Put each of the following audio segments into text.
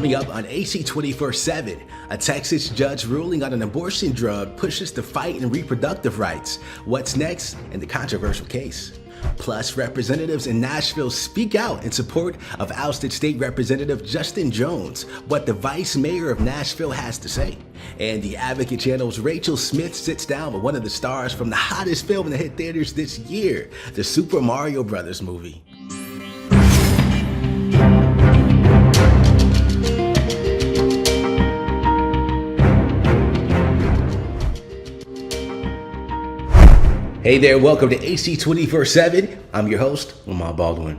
Coming up on AC 24/7, a Texas judge ruling on an abortion drug pushes the fight in reproductive rights. What's next in the controversial case? Plus, representatives in Nashville speak out in support of ousted state representative Justin Jones, what the vice mayor of Nashville has to say. And the Advocate Channel's Rachel Smith sits down with one of the stars from the hottest film in the hit theaters this year, the Super Mario Brothers movie. Hey there, welcome to AC 24/7. I'm your host, Lamar Baldwin.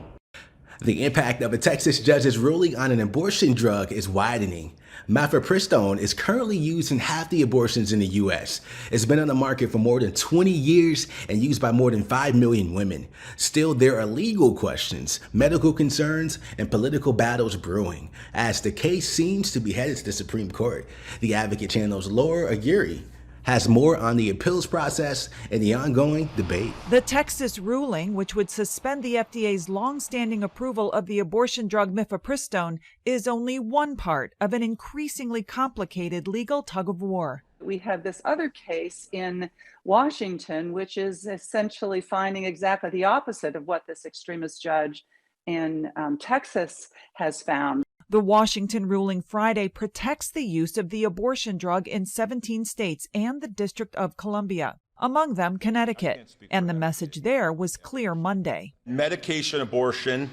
The impact of a Texas judge's ruling on an abortion drug is widening. Mifepristone is currently used in half the abortions in the U.S. It's been on the market for more than 20 years and used by more than 5 million women. Still, there are legal questions, medical concerns, and political battles brewing, as the case seems to be headed to the Supreme Court. The Advocate Channel's Laura Aguirre has more on the appeals process and the ongoing debate. The Texas ruling, which would suspend the FDA's long-standing approval of the abortion drug mifepristone, is only one part of an increasingly complicated legal tug-of-war. We have this other case in Washington, which is essentially finding exactly the opposite of what this extremist judge in Texas has found. The Washington ruling Friday protects the use of the abortion drug in 17 states and the District of Columbia, among them Connecticut, and the message there was clear Monday. Medication abortion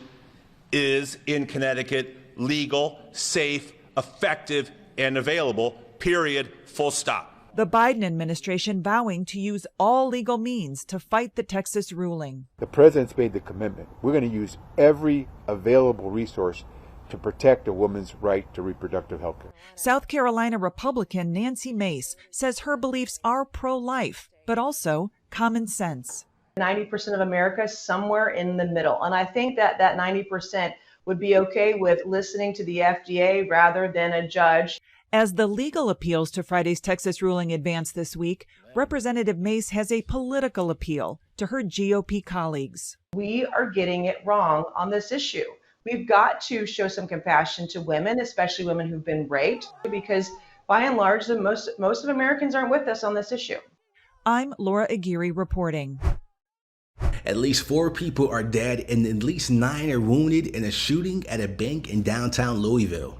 is in Connecticut legal, safe, effective, and available, period, full stop. The Biden administration vowing to use all legal means to fight the Texas ruling. The president's made the commitment. We're going to use every available resource to protect a woman's right to reproductive health care. South Carolina Republican Nancy Mace says her beliefs are pro-life, but also common sense. 90% of America is somewhere in the middle. And I think that 90% would be okay with listening to the FDA rather than a judge. As the legal appeals to Friday's Texas ruling advance this week, Representative Mace has a political appeal to her GOP colleagues. We are getting it wrong on this issue. We've got to show some compassion to women, especially women who've been raped, because by and large, most of Americans aren't with us on this issue. I'm Laura Aguirre reporting. At least 4 people are dead and at least 9 are wounded in a shooting at a bank in downtown Louisville.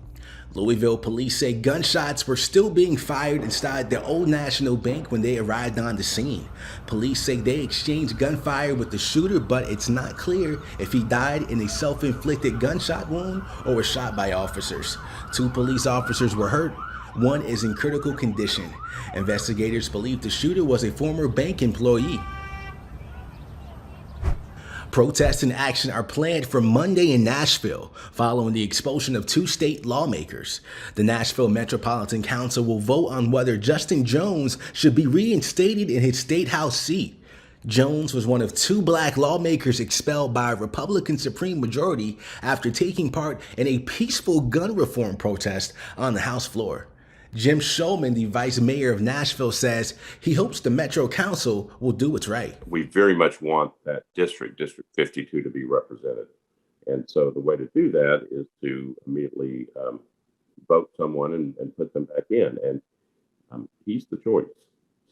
Louisville police say gunshots were still being fired inside the Old National Bank when they arrived on the scene. Police say they exchanged gunfire with the shooter, but it's not clear if he died in a self-inflicted gunshot wound or was shot by officers. 2 police officers were hurt. 1 is in critical condition. Investigators believe the shooter was a former bank employee. Protests and action are planned for Monday in Nashville following the expulsion of 2 state lawmakers. The Nashville Metropolitan Council will vote on whether Justin Jones should be reinstated in his state house seat. Jones was one of 2 black lawmakers expelled by a Republican Supreme Majority after taking part in a peaceful gun reform protest on the House floor. Jim Shulman, the vice mayor of Nashville, says he hopes the Metro Council will do what's right. We very much want that District 52, to be represented. And so the way to do that is to immediately vote someone and put them back in. And he's the choice.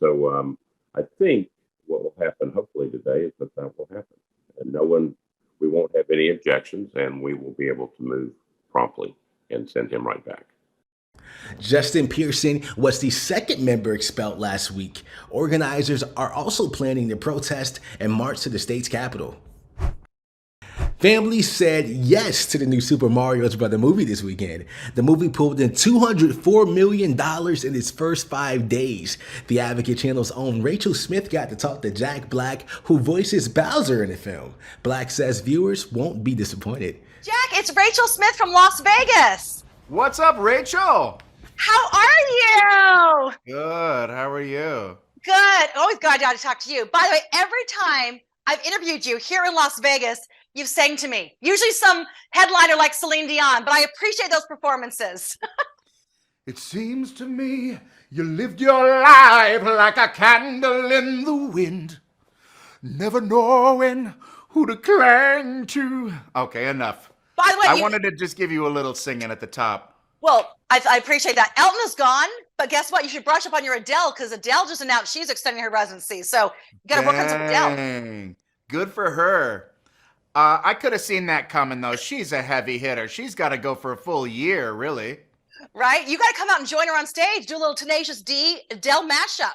So I think what will happen hopefully today is that will happen. And we won't have any objections, and we will be able to move promptly and send him right back. Justin Pearson was the 2nd member expelled last week. Organizers are also planning to protest and march to the state's capital. Families said yes to the new Super Mario Brothers movie this weekend. The movie pulled in $204 million in its first 5 days. The Advocate Channel's own Rachel Smith got to talk to Jack Black, who voices Bowser in the film. Black says viewers won't be disappointed. Jack, it's Rachel Smith from Las Vegas. What's up, Rachel? How are you? Good. How are you? Good. Always glad to talk to you. By the way, every time I've interviewed you here in Las Vegas, you've sang to me. Usually some headliner like Celine Dion, but I appreciate those performances. It seems to me you lived your life like a candle in the wind, never knowing who to cling to. Okay, enough. By the way, I wanted to just give you a little singing at the top. Well, I appreciate that. Elton is gone, but guess what? You should brush up on your Adele because Adele just announced she's extending her residency. So you got to work on some Adele. Good for her. I could have seen that coming, though. She's a heavy hitter. She's got to go for a full year, really. Right? You got to come out and join her on stage, do a little Tenacious D Adele mashup.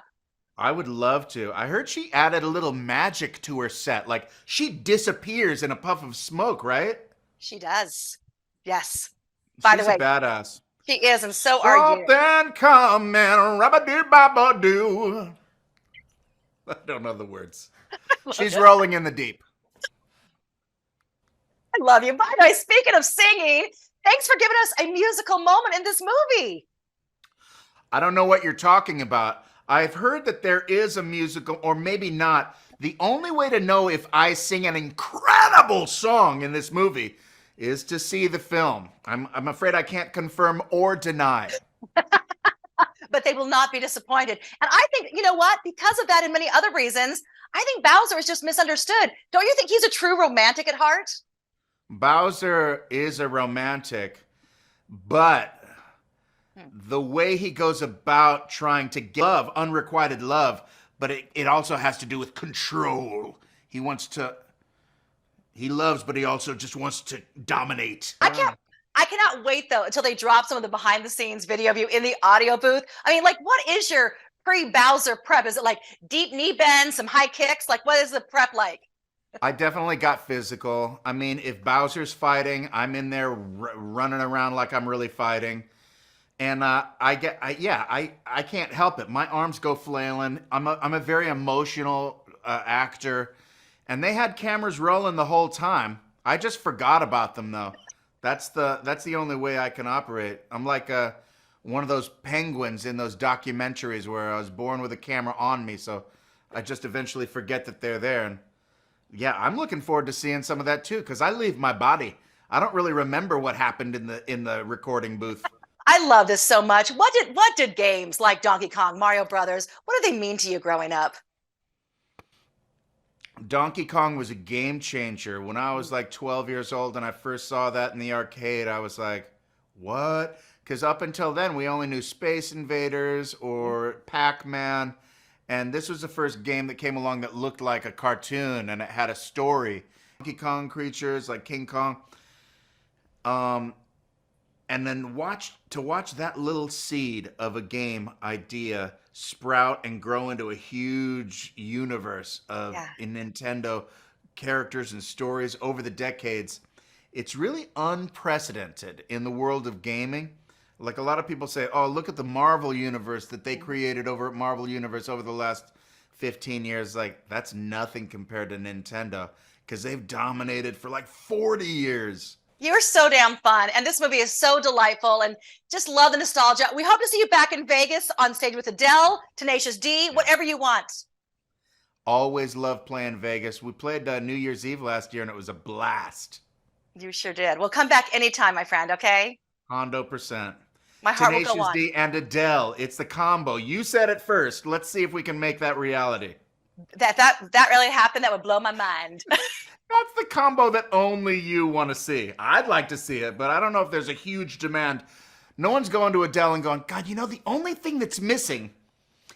I would love to. I heard she added a little magic to her set. Like, she disappears in a puff of smoke, right? She does. Yes. By the way, she's a badass. She is, and so are you. Something coming, rubba-doo-ba-ba-doo. I don't know the words. She's rolling in the deep. I love you. By the way, speaking of singing, thanks for giving us a musical moment in this movie. I don't know what you're talking about. I've heard that there is a musical, or maybe not. The only way to know if I sing an incredible song in this movie is to see the film. I'm afraid I can't confirm or deny. But they will not be disappointed. And I think, you know what? Because of that and many other reasons, I think Bowser is just misunderstood. Don't you think he's a true romantic at heart? Bowser is a romantic, but the way he goes about trying to get love, unrequited love, but it also has to do with control. He loves, but he also just wants to dominate. I cannot wait, though, until they drop some of the behind-the-scenes video of you in the audio booth. I mean, like, what is your pre-Bowser prep? Is it like deep knee bends, some high kicks? Like, what is the prep like? I definitely got physical. I mean, if Bowser's fighting, I'm in there running around like I'm really fighting. And I can't help it. My arms go flailing. I'm a very emotional actor. And they had cameras rolling the whole time. I just forgot about them, though. That's the only way I can operate. I'm like one of those penguins in those documentaries where I was born with a camera on me, so I just eventually forget that they're there. And yeah, I'm looking forward to seeing some of that too, because I leave my body. I don't really remember what happened in the recording booth. I love this so much. What did games like Donkey Kong, Mario Brothers, what did they mean to you growing up? Donkey Kong was a game changer. When I was like 12 years old and I first saw that in the arcade, I was like, what? Because up until then, we only knew Space Invaders or Pac-Man. And this was the first game that came along that looked like a cartoon and it had a story. Donkey Kong creatures like King Kong. And then watch that little seed of a game idea sprout and grow into a huge universe of in Nintendo characters and stories over the decades. It's really unprecedented in the world of gaming. Like a lot of people say, oh, look at the Marvel universe that they created over at Marvel Universe over the last 15 years. Like, that's nothing compared to Nintendo because they've dominated for like 40 years. You're so damn fun. And this movie is so delightful and just love the nostalgia. We hope to see you back in Vegas on stage with Adele, Tenacious D, whatever you want. Always love playing Vegas. We played New Year's Eve last year and it was a blast. You sure did. We'll come back anytime, my friend, okay? 100%. My heart Tenacious will go on. D and Adele. It's the combo. You said it first. Let's see if we can make that reality. That really happened. That would blow my mind. That's the combo that only you want to see. I'd like to see it, but I don't know if there's a huge demand. No one's going to Adele and going, God, you know, the only thing that's missing,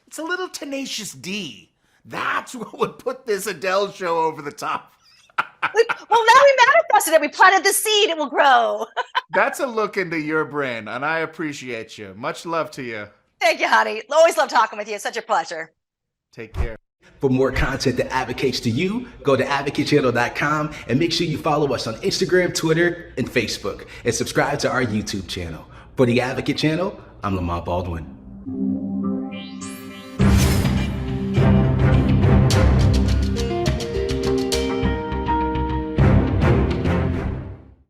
it's a little Tenacious D. That's what would put this Adele show over the top. Well, now we manifested it. We planted the seed. It will grow. That's a look into your brain, and I appreciate you. Much love to you. Thank you, honey. Always love talking with you. It's such a pleasure. Take care. For more content that advocates to you, go to advocatechannel.com and make sure you follow us on Instagram, Twitter, and Facebook, and subscribe to our YouTube channel. For the Advocate Channel, I'm Lamont Baldwin.